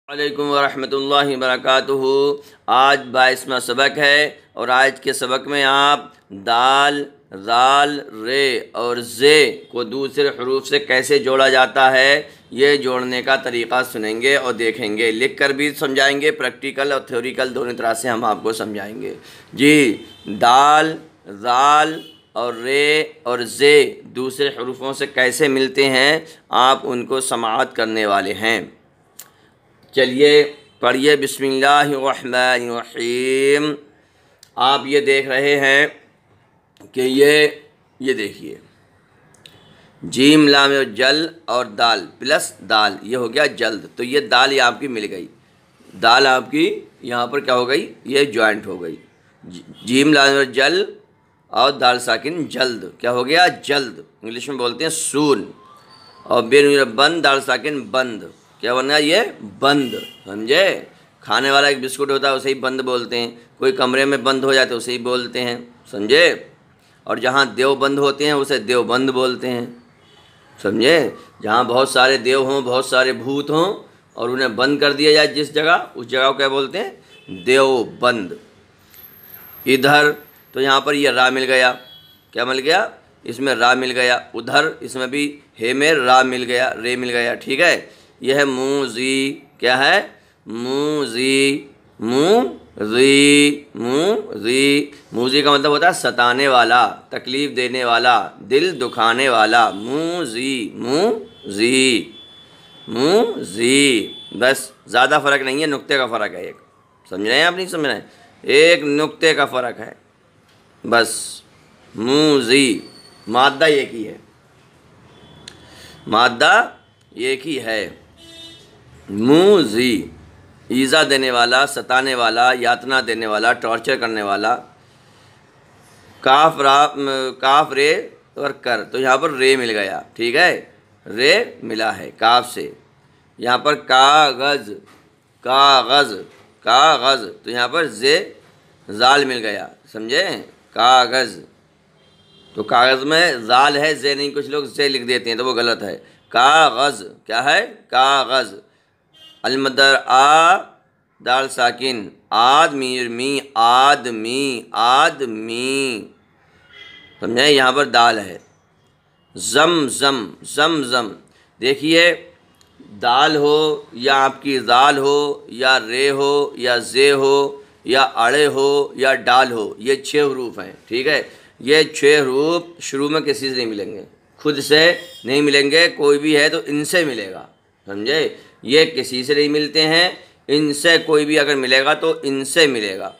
वालेकुम वरहमतुल्लाहि वबरकातुहू। आज 22वां सबक है और आज के सबक में आप दाल, जाल, रे और जे को दूसरे हरूफ से कैसे जोड़ा जाता है ये जोड़ने का तरीक़ा सुनेंगे और देखेंगे। लिख कर भी समझाएंगे, प्रैक्टिकल और थ्योरिकल दोनों तरह से हम आपको समझाएंगे। जी, दाल, जाल और रे और जे दूसरे हरूफों से कैसे मिलते हैं आप उनको समाअत करने वाले हैं। चलिए पढ़िए, बिस्मिल्लाहिर्रहमानिर्रहीम। आप ये देख रहे हैं कि ये देखिए, जीम लाम जल और दाल प्लस दाल, ये हो गया जल्द। तो ये दाल ये आपकी मिल गई, दाल आपकी यहाँ पर क्या हो गई, ये जॉइंट हो गई। जीम लाम जल और दाल साकिन जल्द, क्या हो गया, जल्द। इंग्लिश में बोलते हैं सून। और बेन बंद, दाल साकिन बंद, क्या बना, ये बंद। समझे, खाने वाला एक बिस्कुट होता है उसे ही बंद बोलते हैं। कोई कमरे में बंद हो जाते उसे ही बोलते हैं, समझे। और जहाँ देव बंद होते हैं उसे देवबंद बोलते हैं, समझे। जहाँ बहुत सारे देव हों, बहुत सारे भूत हों और उन्हें बंद कर दिया जाए जिस जगह, उस जगह को क्या बोलते हैं, देवबंद। इधर तो यहाँ पर ये रा मिल गया, क्या मिल गया, इसमें रा मिल गया। उधर इसमें भी हे में रा मिल गया, रे मिल गया, ठीक है। यह है मूजी, क्या है, मूजी, मूजी, मूजी। मूजी का मतलब होता है सताने वाला, तकलीफ़ देने वाला, दिल दुखाने वाला। मूजी, मूजी, मूजी। बस, ज़्यादा फ़र्क नहीं है, नुक्ते का फ़र्क है एक। समझ रहे हैं आप, नहीं समझ रहे हैं, एक नुक्ते का फ़र्क है बस। मूजी, मादा एक ही है, मादा एक ही है। मूजी, ईज़ा देने वाला, सताने वाला, यातना देने वाला, टॉर्चर करने वाला। काफ रे और कर, तो यहाँ पर रे मिल गया, ठीक है, रे मिला है काफ से। यहाँ पर कागज़, कागज़, कागज़, तो यहाँ पर जे जाल मिल गया, समझे, कागज़। तो कागज़ में जाल है, जे नहीं, कुछ लोग जे लिख देते हैं तो वो गलत है। कागज़ क्या है, कागज़। अलमदर आ, दाल साकिन, आदमी, मी, आदमी, आदमी, समझे। यहाँ पर दाल है। जम जम, जम जम। देखिए, दाल हो या आपकी जाल हो या रे हो या जे हो या अड़े हो या डाल हो, ये 6 हरूफ हैं, ठीक है। ये 6 हरूफ शुरू में किसी से नहीं मिलेंगे, खुद से नहीं मिलेंगे। कोई भी है तो इनसे मिलेगा, समझे। ये किसी से नहीं मिलते हैं, इनसे कोई भी अगर मिलेगा तो इनसे मिलेगा,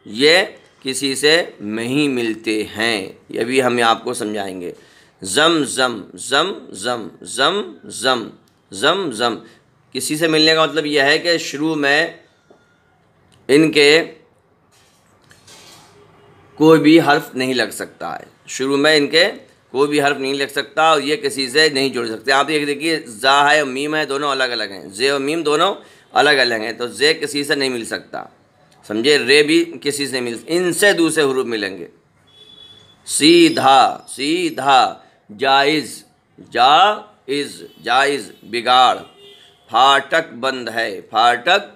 ये किसी से नहीं मिलते हैं। ये भी हम आपको समझाएंगे। जम जम, जम जम, जम जम, जम जम। किसी से मिलने का मतलब यह है कि शुरू में इनके कोई भी हर्फ नहीं लग सकता है, शुरू में इनके कोई भी हर्फ नहीं लग सकता और ये किसी से नहीं जुड़ सकते। आप ये देखिए, जा है और मीम है, दोनों अलग अलग हैं, जे और मीम दोनों अलग अलग हैं, तो जे किसी से नहीं मिल सकता, समझे। रे भी किसी से मिल, इनसे दूसरे हरूफ मिलेंगे। सीधा, सीधा, जायज़, जायज़, जायज़, बिगाड़। फाटक बंद है, फाटक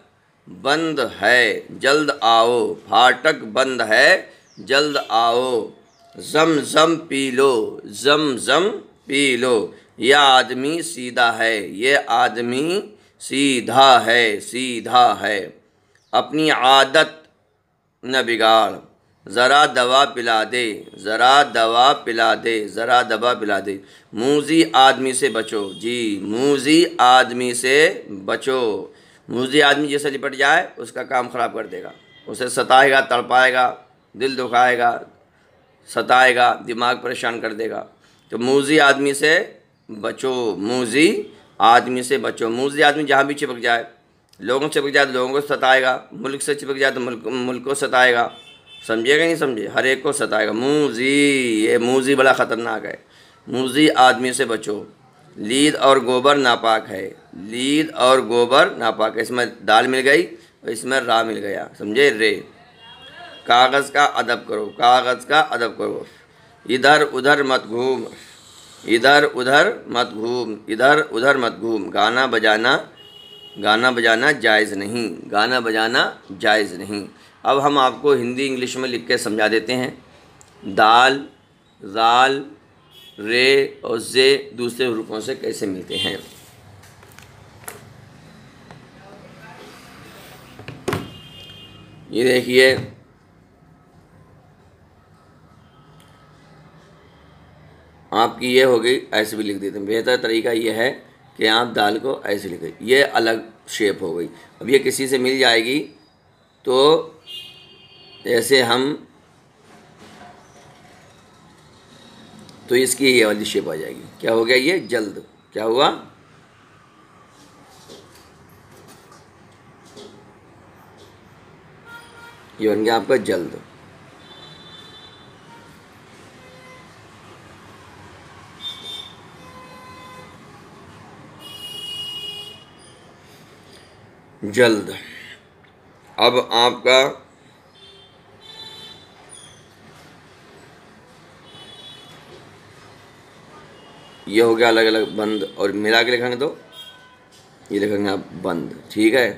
बंद है, जल्द आओ, फाटक बंद है, जल्द आओ। जम जम पी लो, जम जम पी लो। यह आदमी सीधा है, ये आदमी सीधा है, सीधा है। अपनी आदत न बिगाड़, ज़रा दवा पिला दे, ज़रा दवा पिला दे, ज़रा दवा पिला दे। मूजी आदमी से बचो, जी, मूजी आदमी से बचो। मूजी आदमी जैसे लिपट जाए उसका काम ख़राब कर देगा, उसे सताएगा, तड़पाएगा, दिल दुखाएगा, सताएगा, दिमाग परेशान कर देगा। तो मूजी आदमी से बचो, मूजी आदमी से बचो। मूजी आदमी जहाँ भी चिपक जाए, लोगों से चिपक जाए तो लोगों को सताएगा, मुल्क से चिपक जाए तो मुल्क को सताएगा, समझिएगा नहीं समझे, हर एक को सताएगा। मूजी, ये मूजी बड़ा ख़तरनाक है। मूजी आदमी से बचो। लीद और गोबर नापाक है, लीद और गोबर नापाक है। इसमें दाल मिल गई और इसमें रा मिल गया, समझे, रे। कागज़ का अदब करो, कागज़ का अदब करो। इधर उधर मत घूम, इधर उधर मत घूम, इधर उधर मत घूम। गाना बजाना गाना बजाना जायज़ नहीं, गाना बजाना जायज़ नहीं। अब हम आपको हिंदी इंग्लिश में लिख के समझा देते हैं। दाल, ज़ाल, रे और जे दूसरे हरूफों से कैसे मिलते हैं। ये देखिए, आपकी ये हो गई, ऐसे भी लिख देते हैं। बेहतर तरीका ये है कि आप दाल को ऐसे लिखें, ये अलग शेप हो गई। अब ये किसी से मिल जाएगी तो ऐसे हम, तो इसकी ये वाली शेप आ जाएगी। क्या हो गया ये? जल्द। क्या हुआ? ये बन गया आपका जल्द। जल्द। अब आपका ये हो गया अलग अलग बंद, और मिला के लिखेंगे तो ये लिखेंगे आप बंद। ठीक है,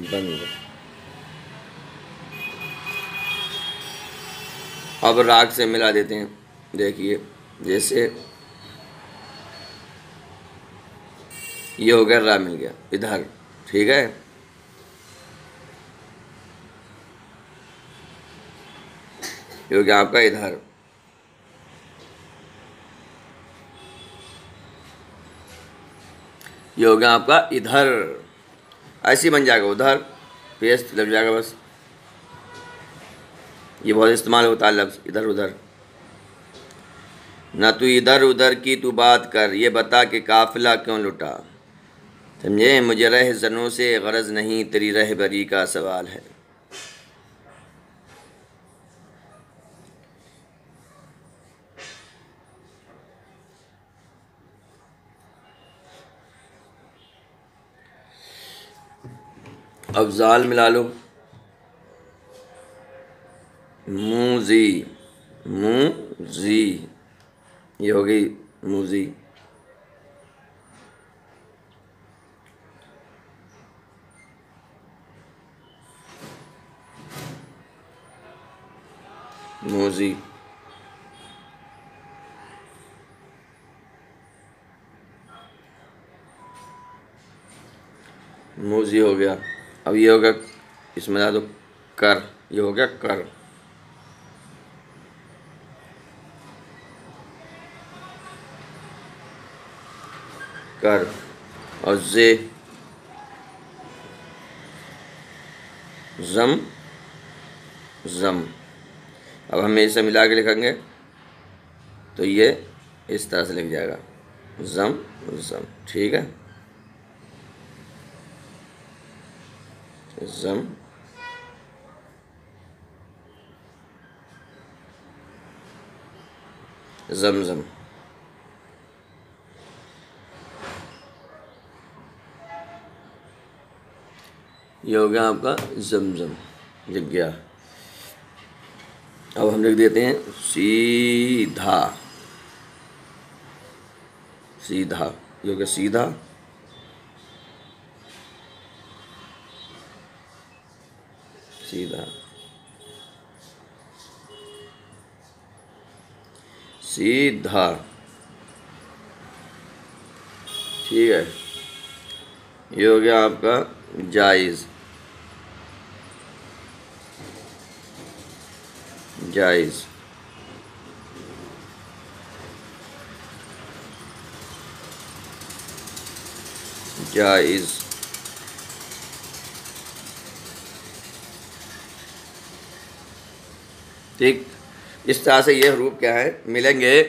बंद। अब राग से मिला देते हैं। देखिए, जैसे ये हो गया, रा मिल गया इधर। ठीक है, ये हो गया आपका इधर। ये हो गया आपका इधर। ऐसे ही बन जाएगा उधर, पेस्ट लग जाएगा बस। ये बहुत इस्तेमाल होता है लफ्ज़ इधर उधर। ना तू इधर उधर की तू बात कर, ये बता कि काफिला क्यों लुटा। समझे? मुझे रह ज़नों से गरज नहीं, तेरी रहबरी का सवाल है। अब ज़ाल मिला लो। मूजी, मूजी, ये हो गई मूजी। मूजी, मूजी हो गया। अब ये हो गया, इसमें ला दो कर, ये हो गया कर। कर और जे, जम, जम। अब हम इसे मिला के लिखेंगे तो ये इस तरह से लिख जाएगा, जम जम। ठीक है, जम, जमजम। ये हो गया आपका जमजम, लिख गया। अब हम लिख देते हैं सीधा, सीधा। ये हो गया सीधा, सीधा, सीधा। ठीक है, ये हो गया आपका जायज़, जायज़। जायज़। ठीक, इस तरह से ये हरूफ क्या है मिलेंगे।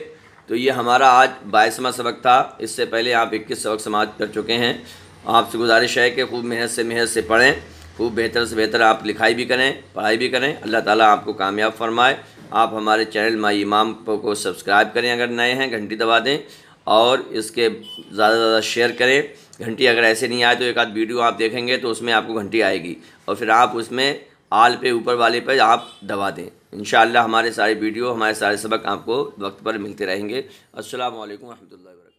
तो ये हमारा आज 22वां सबक था। इससे पहले आप 21 सबक समाप्त कर चुके हैं। आपसे गुजारिश है कि खूब मेहनत से पढ़ें, खूब बेहतर से बेहतर आप लिखाई भी करें, पढ़ाई भी करें। अल्लाह ताला आपको कामयाब फरमाए। आप हमारे चैनल माई इमाम को सब्सक्राइब करें अगर नए हैं, घंटी दबा दें और इसके ज़्यादा से ज़्यादा शेयर करें। घंटी अगर ऐसे नहीं आए तो एक आध वीडियो आप देखेंगे तो उसमें आपको घंटी आएगी। और फिर आप उसमें आल पे ऊपर वाले पे आप दबा दें। इंशाअल्लाह हमारे सारे वीडियो, हमारे सारे सबक आपको वक्त पर मिलते रहेंगे। अस्सलामु अलैकुम व रहमतुल्लाहि व बरकातहू।